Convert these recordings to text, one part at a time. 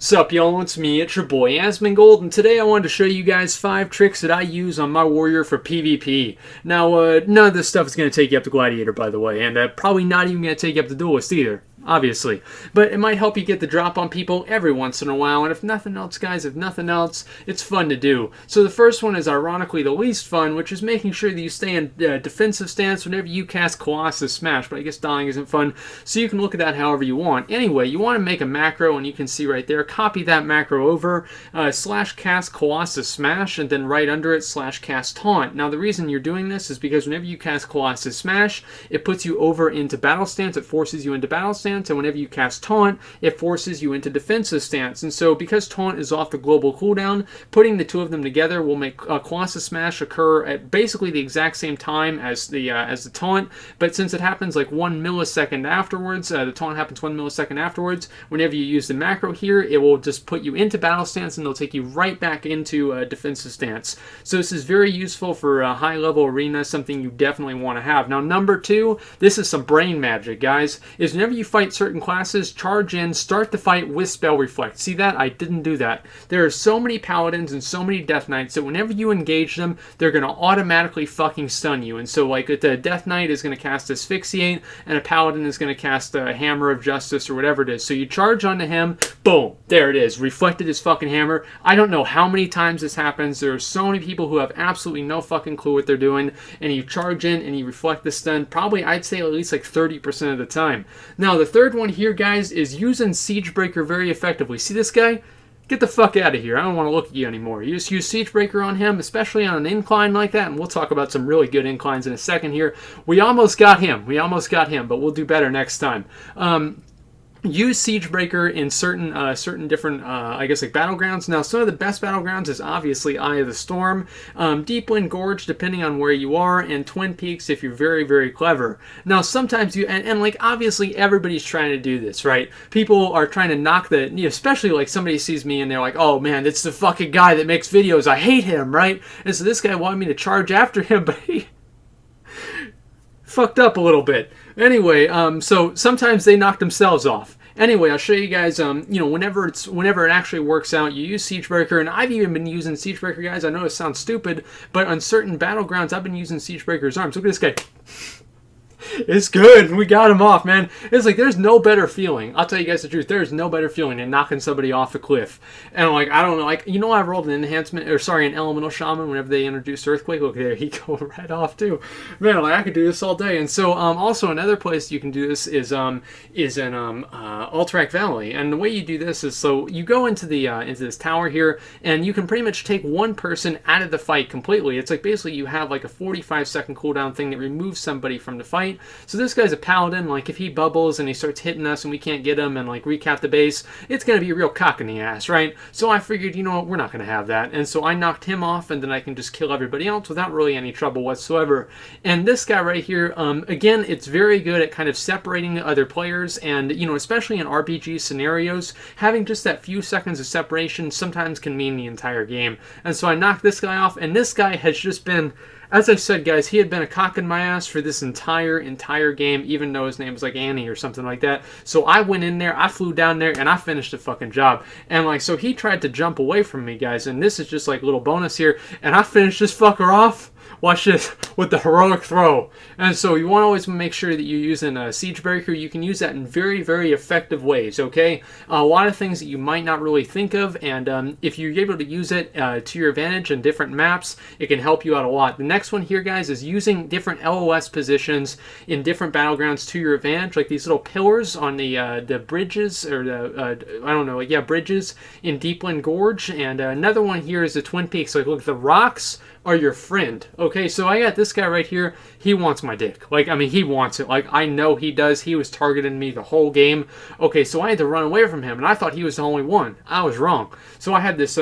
Sup y'all, it's me, it's your boy Asmongold, and today I wanted to show you guys 5 tricks that I use on my warrior for PvP. Now, none of this stuff is going to take you up to Gladiator, by the way, and probably not even going to take you up to Duelist either, obviously. But it might help you get the drop on people every once in a while, and if nothing else, guys, if nothing else, it's fun to do. So the first one is ironically the least fun, which is making sure that you stay in defensive stance whenever you cast Colossus Smash, but I guess dying isn't fun, so you can look at that however you want. Anyway, you want to make a macro, and you can see right there, copy that macro over, slash cast Colossus Smash, and then right under it, slash cast Taunt. Now the reason you're doing this is because whenever you cast Colossus Smash, it puts you over into battle stance, it forces you into battle stance, and whenever you cast Taunt, it forces you into defensive stance. And so because Taunt is off the global cooldown, putting the two of them together will make Colossus Smash occur at basically the exact same time as the Taunt, but since it happens like 1 millisecond afterwards, the Taunt happens 1 millisecond afterwards, whenever you use the macro here, it will just put you into battle stance and they'll take you right back into defensive stance. So this is very useful for a high level arena, something you definitely want to have. Now number 2, this is some brain magic, guys, is whenever you fight certain classes, charge in, start the fight with Spell Reflect. See that? I didn't do that. There are so many Paladins and so many Death Knights that whenever you engage them, they're going to automatically fucking stun you. And so like the Death Knight is going to cast Asphyxiate and a Paladin is going to cast Hammer of Justice or whatever it is. So you charge onto him, boom, there it is, reflected his fucking hammer. I don't know how many times this happens. There are so many people who have absolutely no fucking clue what they're doing, and you charge in and you reflect the stun, probably I'd say at least like 30% of the time. Now the third one here, guys, is using Siegebreaker very effectively. See this guy? Get the fuck out of here. I don't want to look at you anymore. You just use Siegebreaker on him, especially on an incline like that, and we'll talk about some really good inclines in a second here. We almost got him, but we'll do better next time. Use Siegebreaker in certain different, I guess, like battlegrounds. Now, some of the best battlegrounds is obviously Eye of the Storm, Deepwind Gorge, depending on where you are, and Twin Peaks if you're very, very clever. Now, sometimes you, and like, obviously, everybody's trying to do this, right? People are trying to knock the, you know, especially like somebody sees me and they're like, oh man, it's the fucking guy that makes videos. I hate him, right? And so this guy wanted me to charge after him, but he fucked up a little bit. Anyway, so sometimes they knock themselves off. Anyway, I'll show you guys, you know, whenever it actually works out, you use Siegebreaker, and I've even been using Siegebreaker, guys. I know it sounds stupid, but on certain battlegrounds, I've been using Siegebreaker's arms. Look at this guy. It's good. We got him off, man. It's like there's no better feeling. I'll tell you guys the truth. There's no better feeling than knocking somebody off a cliff. And like, I don't know, like, you know, I rolled an enhancement, or sorry, an elemental shaman whenever they introduced Earthquake. Look, there he go right off too. Man, like I could do this all day. And so, also another place you can do this is in Alterac Valley. And the way you do this is, so you go into this tower here, and you can pretty much take one person out of the fight completely. It's like basically you have like a 45-second cooldown thing that removes somebody from the fight. So this guy's a paladin. Like if he bubbles and he starts hitting us and we can't get him and like recap the base, it's gonna be a real cock in the ass, right? So I figured, you know what, we're not gonna have that, and so I knocked him off, and then I can just kill everybody else without really any trouble whatsoever. And this guy right here, again, it's very good at kind of separating the other players, and you know, especially in RPG scenarios, having just that few seconds of separation sometimes can mean the entire game. And so I knocked this guy off, and this guy has just been, as I said, guys, he had been a cock in my ass for this entire game, even though his name was like Annie or something like that. So I went in there, I flew down there, and I finished the fucking job. And like, so he tried to jump away from me, guys, and this is just like a little bonus here, and I finished this fucker off. Watch this, with the heroic throw. And so you want to always make sure that you're using a Siegebreaker. You can use that in very, very effective ways, okay? A lot of things that you might not really think of, and if you're able to use it to your advantage in different maps, it can help you out a lot. The next one here, guys, is using different LOS positions in different battlegrounds to your advantage, like these little pillars on the bridges, or the, I don't know, yeah, bridges in Deepwind Gorge. And another one here is the Twin Peaks. Like, look, the rocks are your friend. Okay, so I got this guy right here. He wants my dick. Like, I mean, he wants it. Like, I know he does. He was targeting me the whole game. Okay, so I had to run away from him, and I thought he was the only one. I was wrong. So I had this,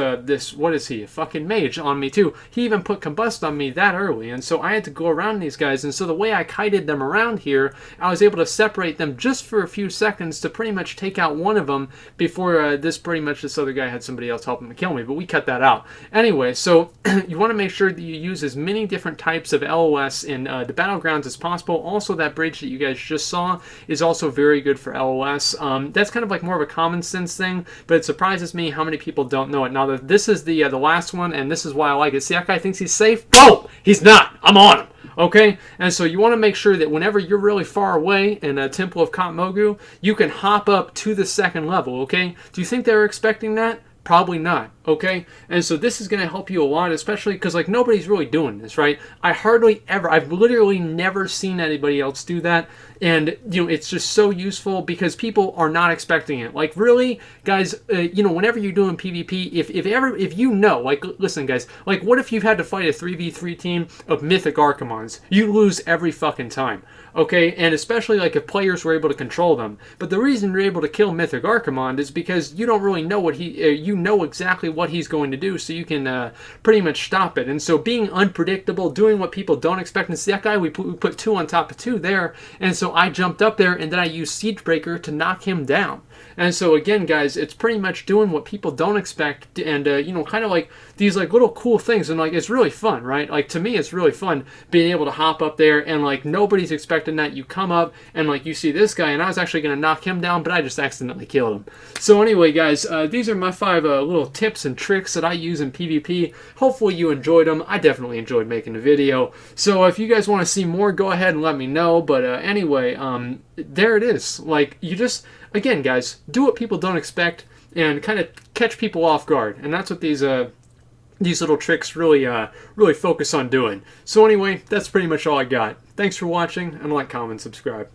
what is he? A fucking mage on me, too. He even put Combust on me that early, and so I had to go around these guys, and so the way I kited them around here, I was able to separate them just for a few seconds to pretty much take out one of them before this other guy had somebody else help him to kill me, but we cut that out. Anyway, so you want to make sure that you use as many many different types of LOS in the battlegrounds as possible. Also, that bridge that you guys just saw is also very good for LOS. That's kind of like more of a common sense thing, but it surprises me how many people don't know it. Now, this is the last one, and this is why I like it. See, that guy thinks he's safe? Oh, he's not. I'm on him. Okay, and so you want to make sure that whenever you're really far away in a Temple of Knockbacks, you can hop up to the second level, okay? Do you think they were expecting that? Probably not, okay? And so this is going to help you a lot, especially because, like, nobody's really doing this, right? I've literally never seen anybody else do that, and, you know, it's just so useful because people are not expecting it. Like, really, guys, you know, whenever you're doing PvP, if you know, like, listen, guys, like, what if you've had to fight a 3v3 team of Mythic Archimons? You lose every fucking time. Okay, and especially like if players were able to control them. But the reason you're able to kill Mythic Archimon is because you don't really know what you know exactly what he's going to do, so you can pretty much stop it. And so being unpredictable, doing what people don't expect, and see that guy, we put 2 on top of 2 there, and so I jumped up there, and then I used Siegebreaker to knock him down. And so again, guys, it's pretty much doing what people don't expect, and you know, kind of like these like little cool things, and like it's really fun, right? Like to me, it's really fun being able to hop up there, and like nobody's expecting that. You come up and like you see this guy, and I was actually going to knock him down, but I just accidentally killed him. So anyway, guys, these are my 5 little tips and tricks that I use in PvP. Hopefully you enjoyed them. I definitely enjoyed making the video. So if you guys want to see more, go ahead and let me know. But anyway, there it is. Like you just. Again, guys, do what people don't expect and kind of catch people off guard, and that's what these little tricks really focus on doing. So anyway, that's pretty much all I got. Thanks for watching, and like, comment, subscribe.